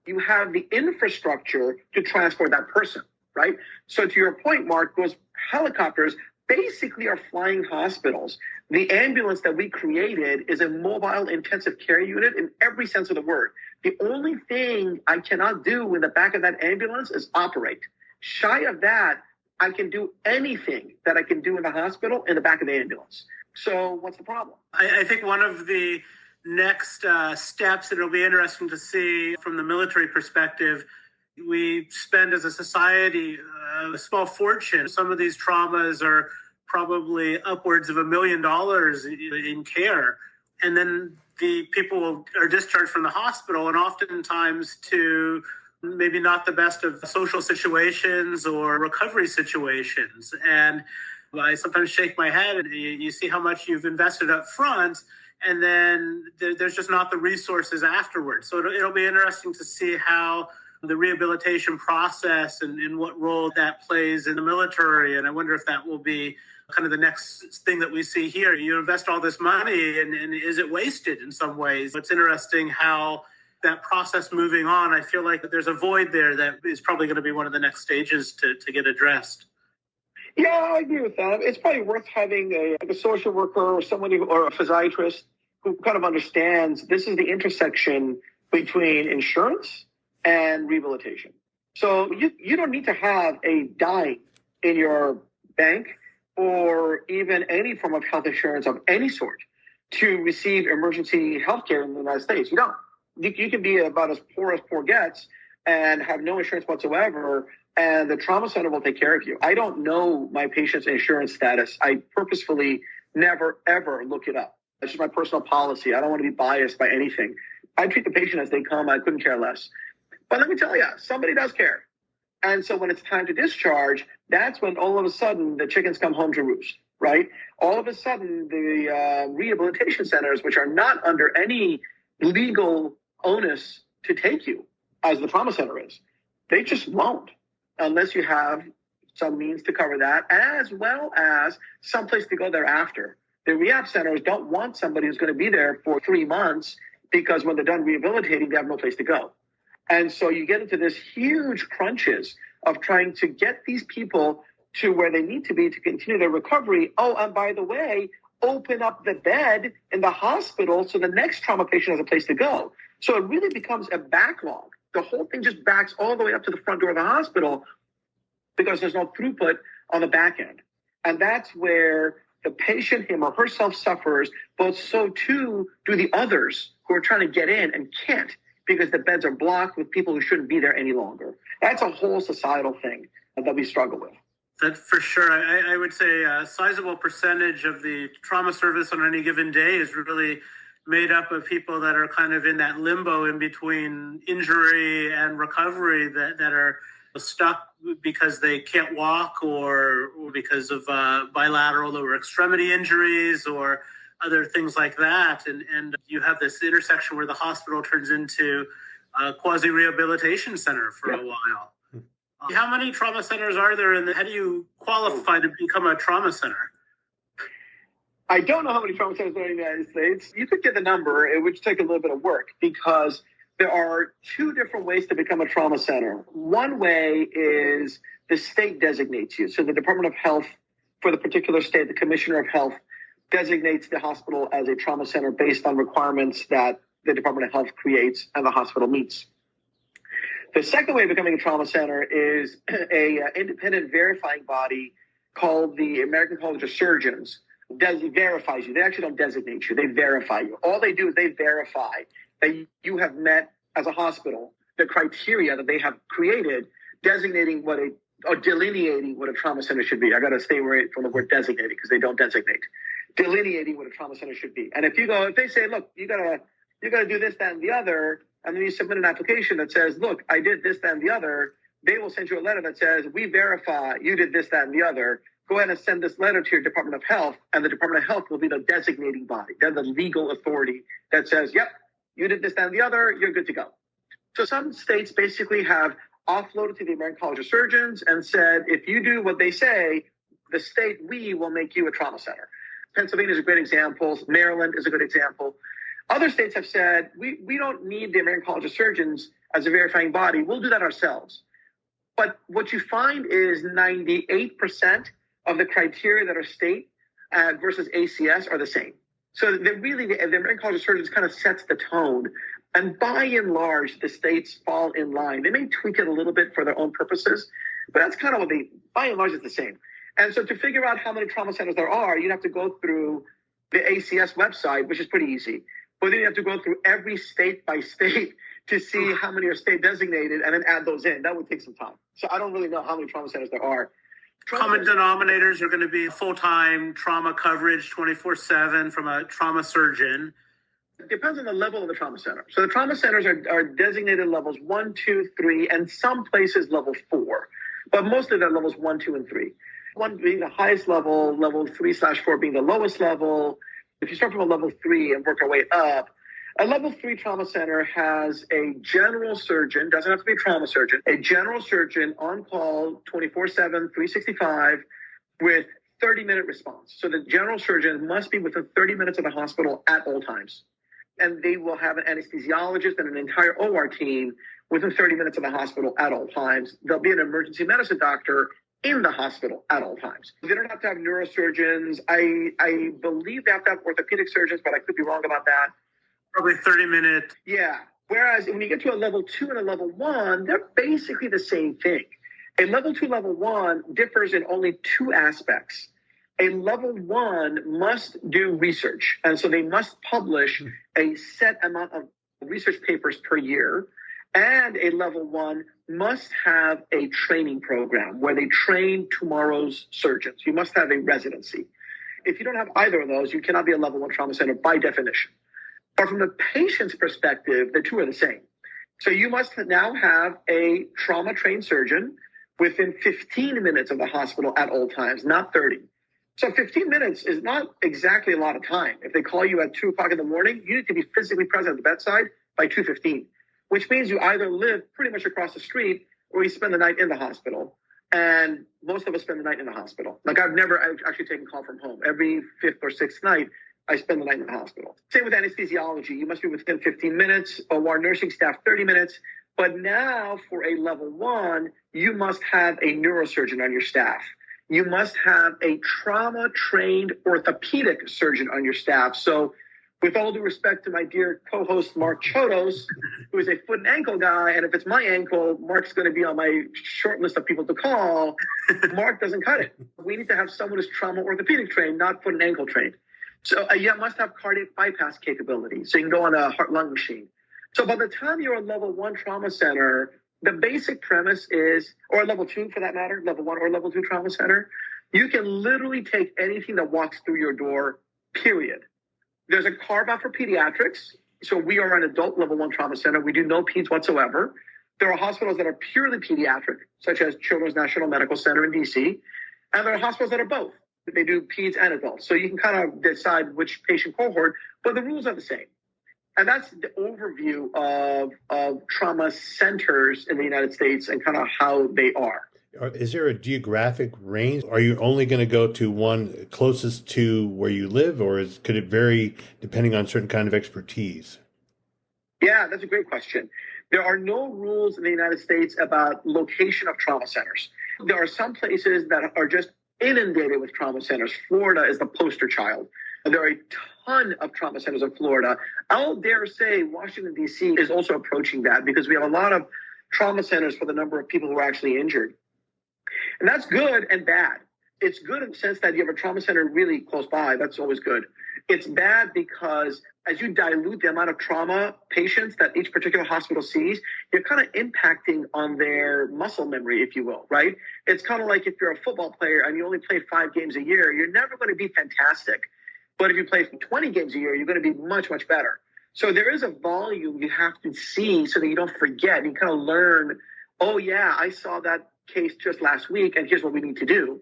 [SPEAKER 1] you have the infrastructure to transport that person, right? So to your point, Mark, those helicopters basically are flying hospitals. The ambulance that we created is a mobile intensive care unit in every sense of the word. The only thing I cannot do in the back of that ambulance is operate. Shy of that, I can do anything that I can do in the hospital in the back of the ambulance. So what's the problem?
[SPEAKER 2] I think one of the next steps that it'll be interesting to see from the military perspective, we spend as a society a small fortune. Some of these traumas are probably upwards of $1 million in care. And then the people are discharged from the hospital, and oftentimes to maybe not the best of social situations or recovery situations. And I sometimes shake my head, and you see how much you've invested up front, and then there's just not the resources afterwards. So it'll be interesting to see how the rehabilitation process and what role that plays in the military. And I wonder if that will be kind of the next thing that we see here. You invest all this money, and is it wasted in some ways? It's interesting how that process moving on, I feel like there's a void there that is probably going to be one of the next stages to get addressed.
[SPEAKER 1] Yeah, I agree with that. It's probably worth having a social worker or somebody or a physiatrist who kind of understands this is the intersection between insurance and rehabilitation. So you don't need to have a dime in your bank or even any form of health insurance of any sort to receive emergency health care in the United States. You don't. You can be about as poor gets and have no insurance whatsoever, and the trauma center will take care of you. I don't know my patient's insurance status. I purposefully never, ever look it up. That's just my personal policy. I don't want to be biased by anything. I treat the patient as they come. I couldn't care less. But let me tell you, somebody does care. And so when it's time to discharge, that's when all of a sudden the chickens come home to roost, right? All of a sudden the rehabilitation centers, which are not under any legal onus to take you, as the trauma center is, they just won't, unless you have some means to cover that, as well as someplace to go thereafter. The rehab centers don't want somebody who's going to be there for 3 months, because when they're done rehabilitating, they have no place to go. And so you get into this huge crunches of trying to get these people to where they need to be to continue their recovery. Oh, and by the way, open up the bed in the hospital so the next trauma patient has a place to go. So it really becomes a backlog. The whole thing just backs all the way up to the front door of the hospital because there's no throughput on the back end. And that's where the patient, him or herself, suffers, but so too do the others who are trying to get in and can't, because the beds are blocked with people who shouldn't be there any longer. That's a whole societal thing that we struggle with.
[SPEAKER 2] That for sure. I would say a sizable percentage of the trauma service on any given day is really made up of people that are kind of in that limbo in between injury and recovery, that are stuck because they can't walk or because of bilateral or extremity injuries or other things like that. And you have this intersection where the hospital turns into a quasi-rehabilitation center for a while. How many trauma centers are there, and how do you qualify to become a trauma center?
[SPEAKER 1] I don't know how many trauma centers there are in the United States. You could get the number. It would take a little bit of work, because there are 2 different ways to become a trauma center. One way is the state designates you. So the Department of Health for the particular state, the Commissioner of Health, designates the hospital as a trauma center based on requirements that the Department of Health creates and the hospital meets. The second way of becoming a trauma center is a independent verifying body called the American College of Surgeons. Verifies you. They actually don't designate you. They verify you. All they do is they verify that you have met, as a hospital, the criteria that they have created, designating what a or delineating what a trauma center should be. I got to stay away from the word designating because they don't designate. Delineating what a trauma center should be. And if they say, look, you gotta do this, that, and the other, and then you submit an application that says, look, I did this, that, and the other, they will send you a letter that says, we verify you did this, that, and the other. Go ahead and send this letter to your Department of Health, and the Department of Health will be the designating body. They're the legal authority that says, yep, you did this, that, and the other, you're good to go. So some states basically have offloaded to the American College of Surgeons and said, if you do what they say, the state, we will make you a trauma center. Pennsylvania is a great example. Maryland is a good example. Other states have said, we don't need the American College of Surgeons as a verifying body. We'll do that ourselves. But what you find is 98% of the criteria that are state versus ACS are the same. So the American College of Surgeons kind of sets the tone. And by and large, the states fall in line. They may tweak it a little bit for their own purposes, but that's kind of what by and large, it's the same. And so to figure out how many trauma centers there are, you'd have to go through the ACS website, which is pretty easy. But then you have to go through every state by state to see how many are state designated and then add those in. That would take some time. So I don't really know how many trauma centers there are.
[SPEAKER 2] Common denominators are going to be full-time trauma coverage 24/7 from a trauma surgeon.
[SPEAKER 1] It depends on the level of the trauma center. So the trauma centers are designated levels 1, 2, 3, and some places level 4. But mostly they're levels 1, 2, and 3. 1 being the highest level, level 3/4 being the lowest level. If you start from a level 3 and work our way up, a level 3 trauma center has a general surgeon, doesn't have to be a trauma surgeon, a general surgeon on call 24/7, 365 with 30-minute response. So the general surgeon must be within 30 minutes of the hospital at all times. And they will have an anesthesiologist and an entire OR team within 30 minutes of the hospital at all times. There'll be an emergency medicine doctor in the hospital at all times. They don't have to have neurosurgeons. I believe they have to have orthopedic surgeons, but I could be wrong about that.
[SPEAKER 2] Probably 30-minute.
[SPEAKER 1] Yeah. Whereas when you get to a level 2 and a level 1, they're basically the same thing. A level 2, level 1 differs in only 2 aspects. A level 1 must do research, and so they must publish a set amount of research papers per year. And a level 1 must have a training program where they train tomorrow's surgeons. You must have a residency. If you don't have either of those, you cannot be a level 1 trauma center by definition. But from the patient's perspective, the two are the same. So you must now have a trauma-trained surgeon within 15 minutes of the hospital at all times, not 30. So 15 minutes is not exactly a lot of time. If they call you at 2 o'clock in the morning, you need to be physically present at the bedside by 2:15, which means you either live pretty much across the street or you spend the night in the hospital. And most of us spend the night in the hospital. Like I've never actually taken call from home. Every 5th or 6th night, I spend the night in the hospital. Same with anesthesiology. You must be within 15 minutes, OR nursing staff 30 minutes. But now for a level 1, you must have a neurosurgeon on your staff. You must have a trauma-trained orthopedic surgeon on your staff. So with all due respect to my dear co-host, Marc Chodos, who is a foot and ankle guy, and if it's my ankle, Marc's going to be on my short list of people to call. Marc doesn't cut it. We need to have someone who's trauma orthopedic trained, not foot and ankle trained. So you must have cardiac bypass capability, so you can go on a heart-lung machine. So by the time you're a level 1 trauma center, the basic premise is, or level 2 for that matter, level 1 or level 2 trauma center, you can literally take anything that walks through your door, period. There's a carve out for pediatrics. So we are an adult level 1 trauma center. We do no peds whatsoever. There are hospitals that are purely pediatric, such as Children's National Medical Center in DC. And there are hospitals that are both. They do peds and adults. So you can kind of decide which patient cohort, but the rules are the same. And that's the overview of trauma centers in the United States and kind of how they are.
[SPEAKER 4] Is there a geographic range? Are you only going to go to one closest to where you live, or could it vary depending on certain kind of expertise?
[SPEAKER 1] Yeah, that's a great question. There are no rules in the United States about location of trauma centers. There are some places that are just inundated with trauma centers. Florida is the poster child. There are a ton of trauma centers in Florida. I'll dare say Washington, D.C. is also approaching that because we have a lot of trauma centers for the number of people who are actually injured. And that's good and bad. It's good in the sense that you have a trauma center really close by. That's always good. It's bad because as you dilute the amount of trauma patients that each particular hospital sees, you're kind of impacting on their muscle memory, if you will, right? It's kind of like if you're a football player and you only play 5 games a year, you're never going to be fantastic. But if you play 20 games a year, you're going to be much, much better. So there is a volume you have to see so that you don't forget. You kind of learn, oh, yeah, I saw that case just last week, and here's what we need to do.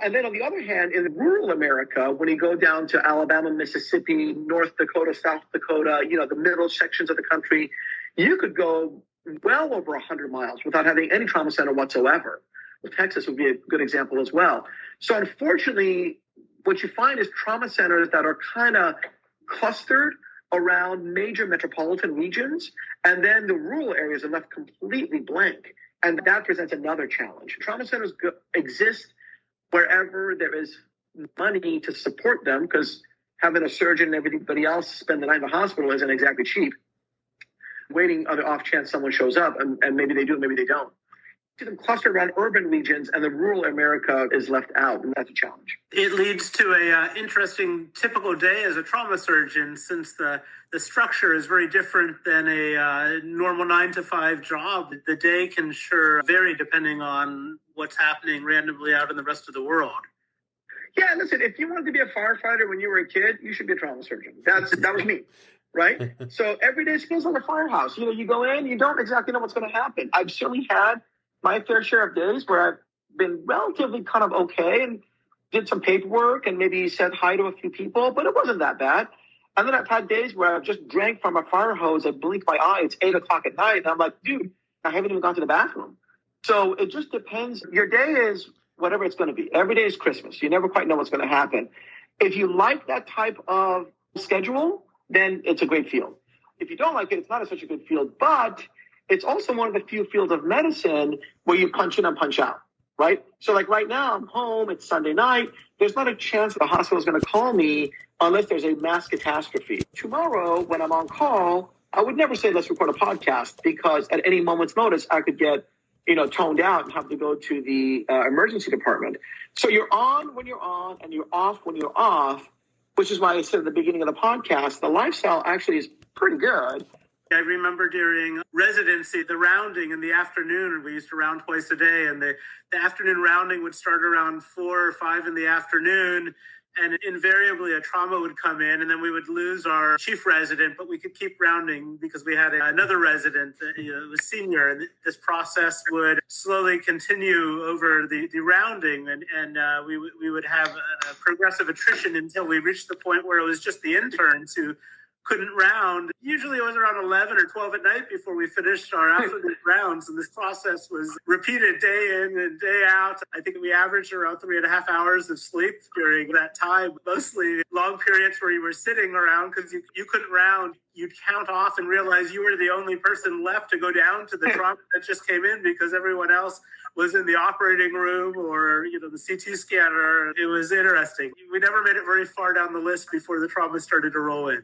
[SPEAKER 1] And then on the other hand, in rural America, when you go down to Alabama, Mississippi, North Dakota, South Dakota, the middle sections of the country, you could go well over 100 miles without having any trauma center whatsoever. Well, Texas would be a good example as well. So unfortunately, what you find is trauma centers that are kind of clustered around major metropolitan regions, and then the rural areas are left completely blank. And that presents another challenge. Trauma centers exist wherever there is money to support them, because having a surgeon and everybody else spend the night in the hospital isn't exactly cheap. Waiting on the off chance someone shows up, and maybe they do, maybe they don't. See them clustered around urban regions, and the rural America is left out, and that's a challenge.
[SPEAKER 2] It leads to a interesting typical day as a trauma surgeon, since the structure is very different than a normal 9-to-5 job. The day can sure vary depending on what's happening randomly out in the rest of the world.
[SPEAKER 1] Yeah, listen, if you wanted to be a firefighter when you were a kid, you should be a trauma surgeon. That was me, right? So every day feels like a firehouse. You go in, you don't exactly know what's going to happen. I've certainly had my fair share of days where I've been relatively kind of okay and did some paperwork and maybe said hi to a few people, but it wasn't that bad. And then I've had days where I've just drank from a fire hose and blinked my eye. It's 8 o'clock at night. And I'm like, dude, I haven't even gone to the bathroom. So it just depends. Your day is whatever it's going to be. Every day is Christmas. You never quite know what's going to happen. If you like that type of schedule, then it's a great field. If you don't like it, it's not such a good field, but it's also one of the few fields of medicine where you punch in and punch out, right? So like right now, I'm home, it's Sunday night. There's not a chance the hospital is going to call me unless there's a mass catastrophe. Tomorrow, when I'm on call, I would never say, let's record a podcast, because at any moment's notice, I could get, toned out and have to go to the emergency department. So you're on when you're on and you're off when you're off, which is why I said at the beginning of the podcast, the lifestyle actually is pretty good.
[SPEAKER 2] I remember during residency, the rounding in the afternoon, we used to round twice a day, and the afternoon rounding would start around 4 or 5 in the afternoon, and invariably a trauma would come in, and then we would lose our chief resident, but we could keep rounding because we had another resident that was senior, and this process would slowly continue over the rounding, and we would have a progressive attrition until we reached the point where it was just the interns who couldn't round. Usually it was around 11 or 12 at night before we finished our afternoon rounds, and this process was repeated day in and day out. I think we averaged around 3.5 hours of sleep during that time, mostly long periods where you were sitting around because you couldn't round. You'd count off and realize you were the only person left to go down to the trauma that just came in because everyone else was in the operating room or, the CT scanner. It was interesting. We never made it very far down the list before the trauma started to roll in.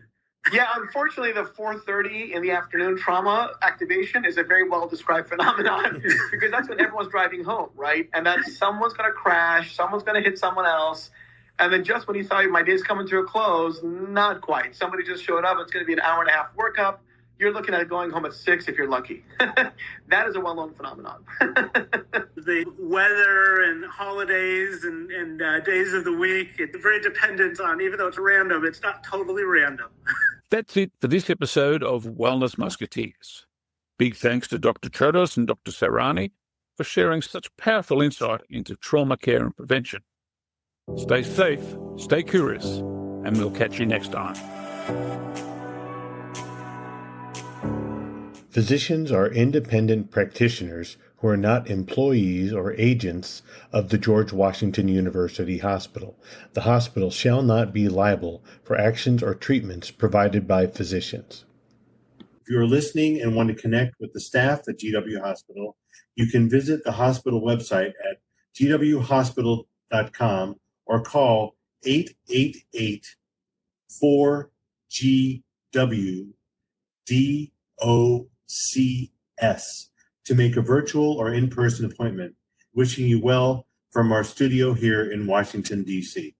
[SPEAKER 1] Yeah, unfortunately, the 4:30 in the afternoon trauma activation is a very well-described phenomenon because that's when everyone's driving home, right? And that's someone's going to crash, someone's going to hit someone else. And then just when you thought my day's coming to a close, not quite. Somebody just showed up. It's going to be an hour and a half workup. You're looking at going home at 6 if you're lucky. That is a well-known phenomenon.
[SPEAKER 2] The weather and holidays and days of the week, it's very dependent on, even though it's random, it's not totally random.
[SPEAKER 3] That's it for this episode of Wellness Musketeers. Big thanks to Dr. Chodos and Dr. Sarani for sharing such powerful insight into trauma care and prevention. Stay safe, stay curious, and we'll catch you next time.
[SPEAKER 4] Physicians are independent practitioners who are not employees or agents of the George Washington University Hospital. The hospital shall not be liable for actions or treatments provided by physicians. If you are listening and want to connect with the staff at GW Hospital, you can visit the hospital website at gwhospital.com or call 888-4GW-DOCS to make a virtual or in-person appointment. Wishing you well from our studio here in Washington, D.C.